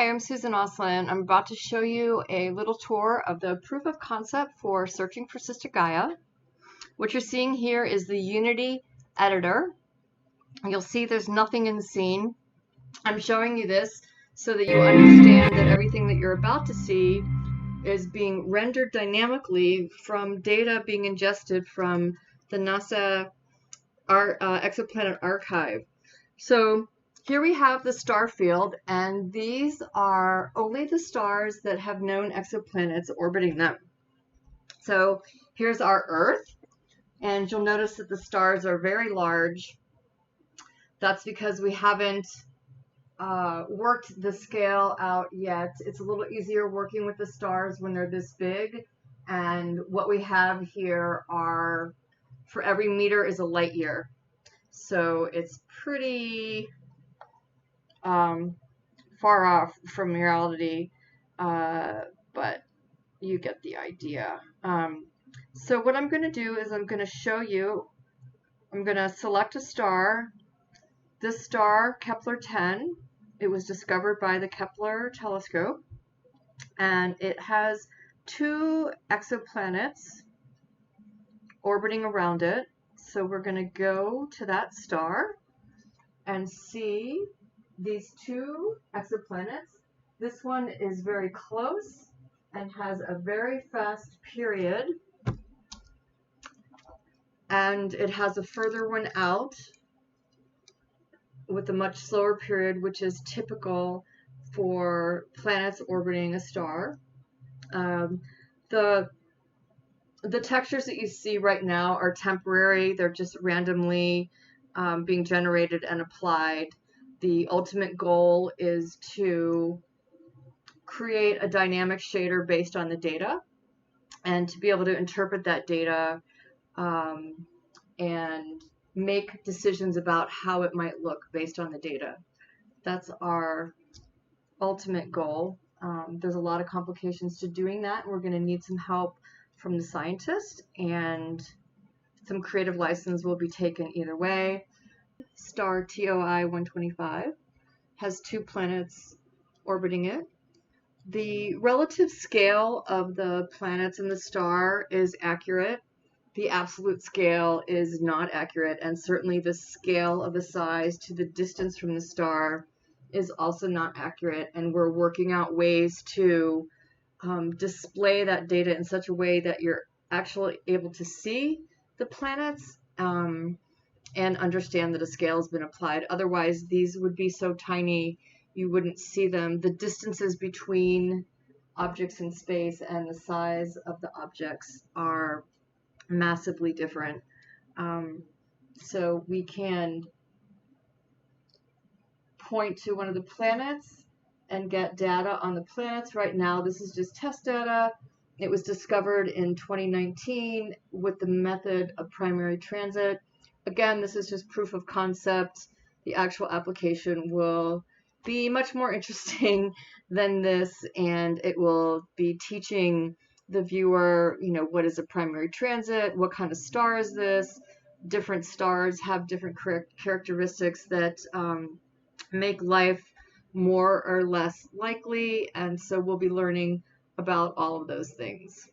Hi, I'm Suzanoslin. I'm about to show you a little tour of the proof of concept for searching for Sister Gaia. What you're seeing here is the Unity editor. You'll see there's nothing in the scene. I'm showing you this so that you understand that everything that you're about to see is being rendered dynamically from data being ingested from the NASA Exoplanet Archive. So here we have the star field, and these are only the stars that have known exoplanets orbiting them. So here's our Earth, and you'll notice that the stars are very large. That's because we haven't worked the scale out yet. It's a little easier working with the stars when they're this big, and what we have here are, for every meter is a light year. So it's pretty far off from reality, but you get the idea. So what I'm going to do is I'm going to show you, I'm going to select a star. This star, Kepler 10, it was discovered by the Kepler telescope, and it has 2 exoplanets orbiting around it. So we're going to go to that star and see these 2 exoplanets. This one is very close and has a very fast period, and it has a further one out with a much slower period, which is typical for planets orbiting a star. The textures that you see right now are temporary. They're just randomly being generated and applied. The ultimate goal is to create a dynamic shader based on the data, and to be able to interpret that data and make decisions about how it might look based on the data. That's our ultimate goal. There's a lot of complications to doing that, and we're going to need some help from the scientists, and some creative license will be taken either way. Star TOI 125 has 2 planets orbiting it. The relative scale of the planets in the star is accurate. The absolute scale is not accurate, and certainly the scale of the size to the distance from the star is also not accurate, and we're working out ways to display that data in such a way that you're actually able to see the planets and understand that a scale has been applied. Otherwise, these would be so tiny you wouldn't see them. The distances between objects in space and the size of the objects are massively different. So we can point to one of the planets and get data on the planets. Right now, this is just test data. It was discovered in 2019 with the method of primary transit. Again, this is just proof of concept. The actual application will be much more interesting than this, and it will be teaching the viewer, what is a primary transit, what kind of star is this. Different stars have different characteristics that make life more or less likely, and so we'll be learning about all of those things.